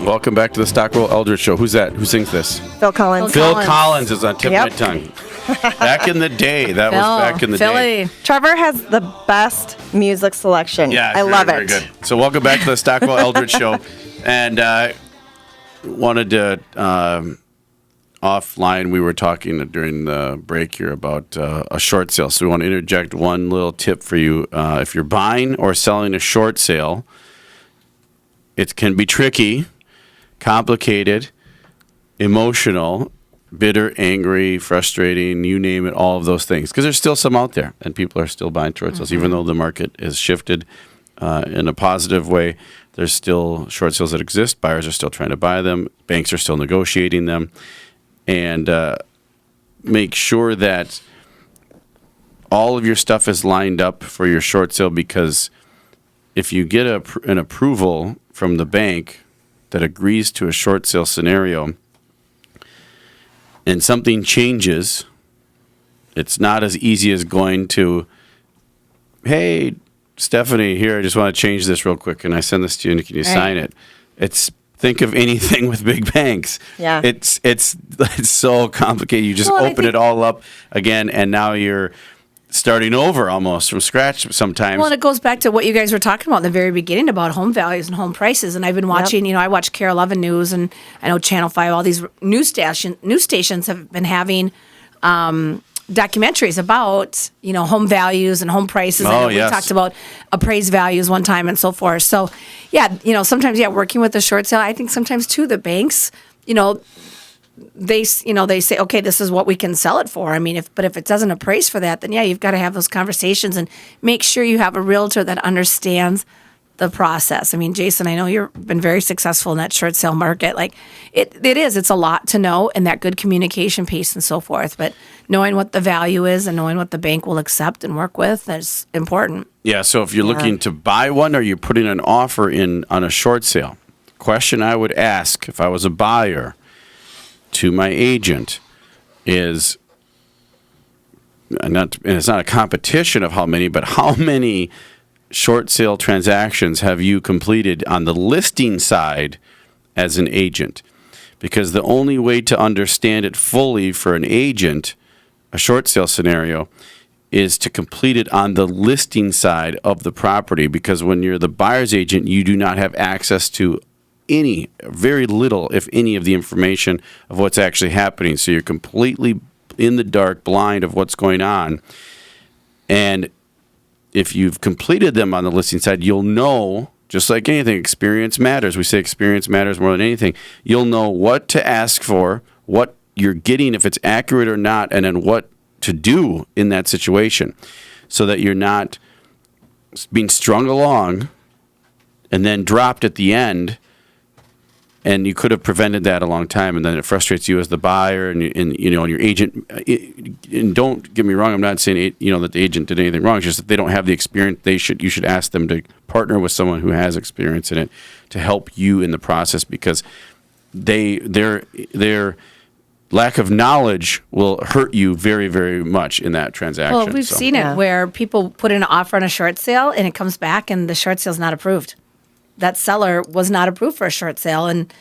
Welcome back to the Stockwell Eldridge Show. Who's that? Who sings this? Phil Collins. Phil Collins is on tip of my tongue. Back in the day. That was back in the day. Trevor has the best music selection. Yeah, I love very it. Good. So welcome back to the Stockwell Eldridge Show. And wanted to, offline, we were talking during the break here about a short sale. So we want to interject one little tip for you. If you're buying or selling a short sale, it can be tricky, complicated, emotional, bitter, angry, frustrating, you name it, all of those things. Because there's still some out there, and people are still buying short sales. Even though the market has shifted in a positive way, there's still short sales that exist. Buyers are still trying to buy them. Banks are still negotiating them. And make sure that all of your stuff is lined up for your short sale, because if you get an approval from the bank that agrees to a short sale scenario and something changes, it's not as easy as going to, hey, Stephanie, here, I just want to change this real quick. Can I send this to you and can you sign it? Think of anything with big banks. Yeah. It's so complicated. You just open it all up again, and now you're starting over almost from scratch sometimes. Well, and it goes back to what you guys were talking about in the very beginning about home values and home prices. And I've been watching, I watch Care 11 News, and I know Channel 5, all these news stations have been having documentaries about, home values and home prices. Oh, we talked about appraised values one time and so forth. So, sometimes, working with the short sale, I think sometimes too, the banks, they say, okay, this is what we can sell it for. I mean, if it doesn't appraise for that, then you've got to have those conversations and make sure you have a realtor that understands the process. I mean, Jason, I know you've been very successful in that short sale market. Like it's a lot to know, and that good communication piece and so forth. But knowing what the value is and knowing what the bank will accept and work with is important. Yeah. So if you're looking to buy one, or you're putting an offer in on a short sale, question I would ask if I was a buyer to my agent is, and it's not a competition of how many, but how many short sale transactions have you completed on the listing side as an agent? Because the only way to understand it fully for an agent, a short sale scenario, is to complete it on the listing side of the property. Because when you're the buyer's agent, you do not have access to very little, if any, of the information of what's actually happening. So you're completely in the dark, blind of what's going on. And if you've completed them on the listing side, you'll know, just like anything, experience matters. We say experience matters more than anything. You'll know what to ask for, what you're getting, if it's accurate or not, and then what to do in that situation, so that you're not being strung along and then dropped at the end. And you could have prevented that a long time, and then it frustrates you as the buyer and your agent. And don't get me wrong, I'm not saying that the agent did anything wrong. It's just that they don't have the experience. You should ask them to partner with someone who has experience in it to help you in the process, because their lack of knowledge will hurt you very, very much in that transaction. Well, we've seen it where people put in an offer on a short sale, and it comes back, and the short sale's not approved. That seller was not approved for a short sale, and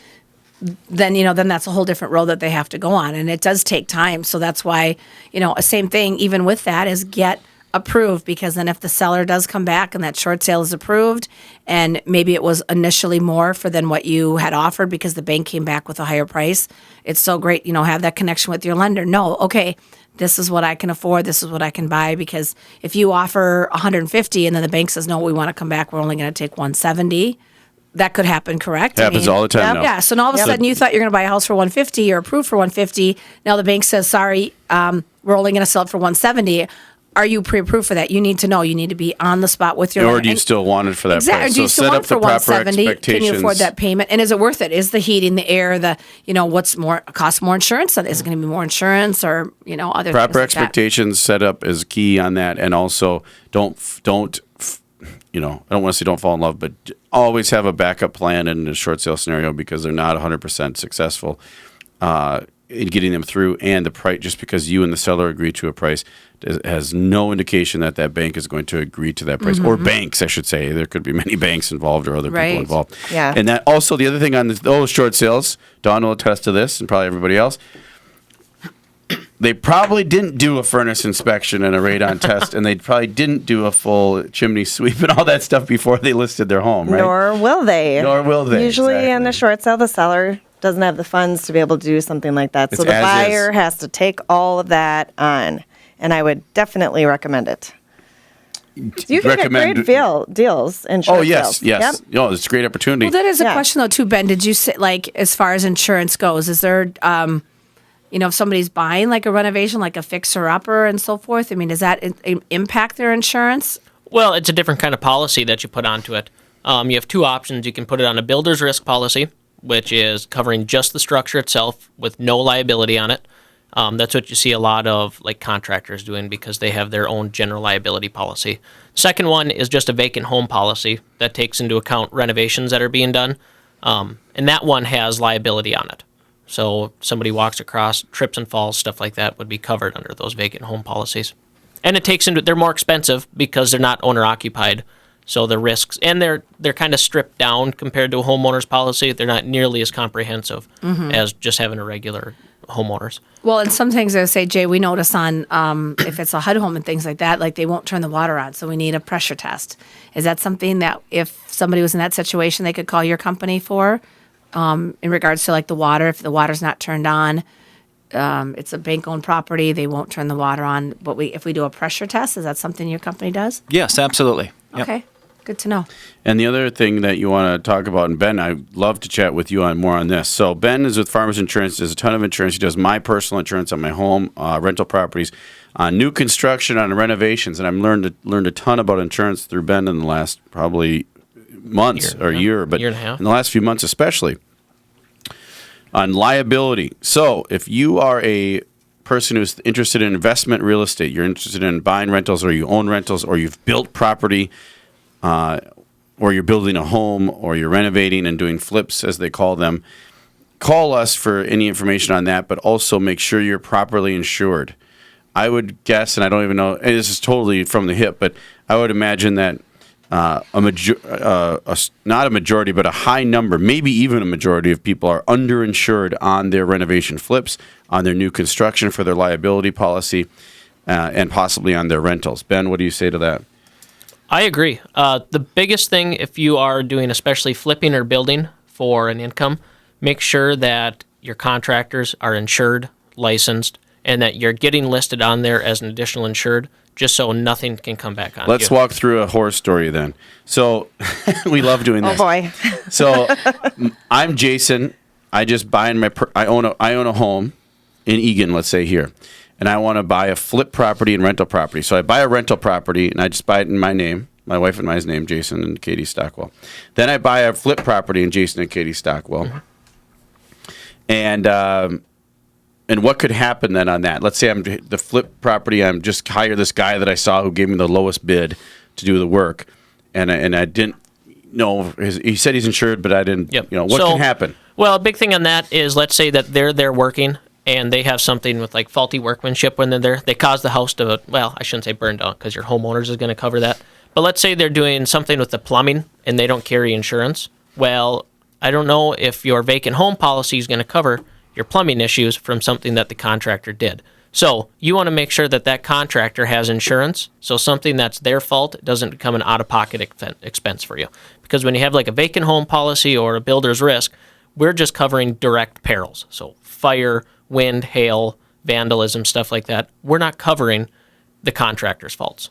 then that's a whole different road that they have to go on, and it does take time. So that's why a same thing even with that is get approved, because then if the seller does come back and that short sale is approved, and maybe it was initially more than what you had offered because the bank came back with a higher price, it's so great have that connection with your lender. No, okay, this is what I can afford, this is what I can buy. Because if you offer 150 and then the bank says, no, we want to come back, we're only going to take 170, that could happen, correct? Happens all the time now. Yeah, so now all of a sudden you thought you're going to buy a house for 150, you're approved for 150, now the bank says, sorry, we're only going to sell it for 170. Are you pre-approved for that? You need to know. You need to be on the spot with your lender. Or do you still want it for that price? Do you still want it for 170? Can you afford that payment? And is it worth it? Is the heating, the air, what's more costs more insurance? Is it going to be more insurance, or other proper things expectations set up is key on that. And also don't I don't want to say don't fall in love, but always have a backup plan in a short sale scenario, because they're not 100% successful. in getting them through, and the price, just because you and the seller agree to a price, has no indication that that bank is going to agree to that price, or banks, I should say. There could be many banks involved or other people Right. involved. Yeah. And that also, the other thing on those short sales, Dawn will attest to this, and probably everybody else, they probably didn't do a furnace inspection and a radon test, and they probably didn't do a full chimney sweep and all that stuff before they listed their home, right? Nor will they. Nor will they, Usually in exactly. a short sale, the seller doesn't have the funds to be able to do something like that. So It's the as buyer is. has to take all of that on. And I would definitely recommend it. You can Recommend- get great deals in short Oh, yes, sales. yes. Yep. No, it's a great opportunity. Well, that is a Yeah. question though too, Ben. Did you say, like, as far as insurance goes, is there, if somebody's buying like a renovation, like a fixer upper and so forth? I mean, does that impact their insurance? Well, it's a different kind of policy that you put onto it. You have two options. You can put it on a builder's risk policy, which is covering just the structure itself with no liability on it. That's what you see a lot of like contractors doing because they have their own general liability policy. Second one is just a vacant home policy that takes into account renovations that are being done. And that one has liability on it. So if somebody walks across, trips and falls, stuff like that would be covered under those vacant home policies. And it takes into, they're more expensive because they're not owner occupied. So the risks, and they're kind of stripped down compared to a homeowner's policy. They're not nearly as comprehensive as just having a regular homeowner's. Well, and some things I say, Jay, we notice on if it's a HUD home and things like that, like they won't turn the water on, so we need a pressure test. Is that something that if somebody was in that situation, they could call your company for in regards to like the water? If the water's not turned on, it's a bank-owned property, they won't turn the water on. But if we do a pressure test, is that something your company does? Yes, absolutely. Yep. Okay, good to know. And the other thing that you want to talk about, and Ben, I'd love to chat with you on more on this. So Ben is with Farmers Insurance. There's a ton of insurance. He does my personal insurance on my home, rental properties, on new construction, on renovations. And I've learned a ton about insurance through Ben in the last probably months or year, but year and a half. in the last few months especially, on liability. So if you are a person who's interested in investment real estate, you're interested in buying rentals, or you own rentals, or you've built property, or you're building a home, or you're renovating and doing flips, as they call them, call us for any information on that, but also make sure you're properly insured. I would guess, and I don't even know, and this is totally from the hip, but I would imagine that not a majority, but a high number, maybe even a majority of people are underinsured on their renovation flips, on their new construction for their liability policy, and possibly on their rentals. Ben, what do you say to that? I agree. The biggest thing, if you are doing especially flipping or building for an income, make sure that your contractors are insured, licensed, and that you're getting listed on there as an additional insured, just so nothing can come back on you. Let's walk through a horror story then. So we love doing Oh this. boy. So I'm Jason. I just buy I own a home in Egan, let's say here, and I want to buy a flip property and rental property. So I buy a rental property and I just buy it in my name, my wife and my name, Jason and Katie Stockwell. Then I buy a flip property in Jason and Katie Stockwell, and what could happen then on that? Let's say I'm the flip property. I'm just hire this guy that I saw who gave me the lowest bid to do the work, and I didn't know. He said he's insured, but I didn't. Yep. What So, can happen? Well, a big thing on that is, let's say that they're there working and they have something with like faulty workmanship when they're there. They cause the house to, well, I shouldn't say burn down because your homeowners is going to cover that. But let's say they're doing something with the plumbing and they don't carry insurance. Well, I don't know if your vacant home policy is going to cover your plumbing issues from something that the contractor did. So you want to make sure that that contractor has insurance, so something that's their fault doesn't become an out-of-pocket expense for you. Because when you have like a vacant home policy or a builder's risk, we're just covering direct perils. So fire, wind, hail, vandalism, stuff like that. We're not covering the contractor's faults.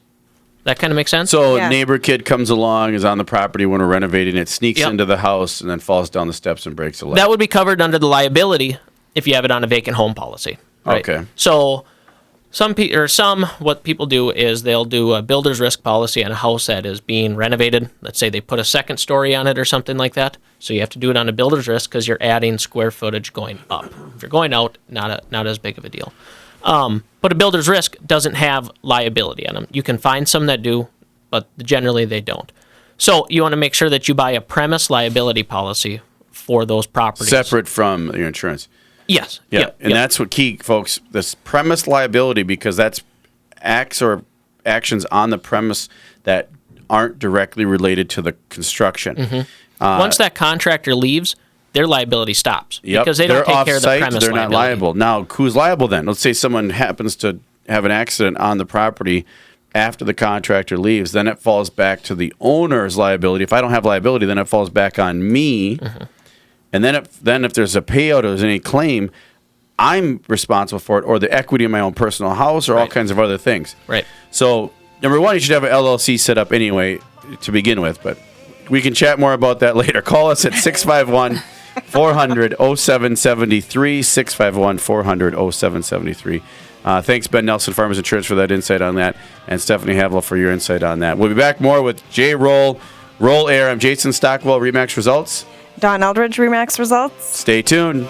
That kind of makes sense? So Yeah. a neighbor kid comes along, is on the property when we're renovating it, sneaks Yep. into the house, and then falls down the steps and breaks a leg. That would be covered under the liability if you have it on a vacant home policy. Right? Okay. So what people do is they'll do a builder's risk policy on a house that is being renovated. Let's say they put a second story on it or something like that. So you have to do it on a builder's risk because you're adding square footage going up. If you're going out, not as big of a deal. But a builder's risk doesn't have liability on them. You can find some that do, but generally they don't. So you want to make sure that you buy a premise liability policy for those properties. Separate from your insurance. Yes. Yeah, Yep. and that's what key, folks. This premise liability, because that's acts or actions on the premise that aren't directly related to the construction. Once that contractor leaves, their liability stops Yep, because they don't they're take care of the off-site, premise they're not liability. liable. Now, who's liable then? Let's say someone happens to have an accident on the property after the contractor leaves. Then it falls back to the owner's liability. If I don't have liability, then it falls back on me. And then if there's a payout or there's any claim, I'm responsible for it, or the equity in my own personal house, or all Right. kinds of other things. Right. So, number one, you should have an LLC set up anyway to begin with, but we can chat more about that later. Call us at 651 400 0773, 651 400 0773. Thanks, Ben Nelson, Farmers Insurance, for that insight on that, and Stephanie Havel for your insight on that. We'll be back more with Jay Roll Air. I'm Jason Stockwell, Remax Results. Don Eldridge, Remax Results. Stay tuned.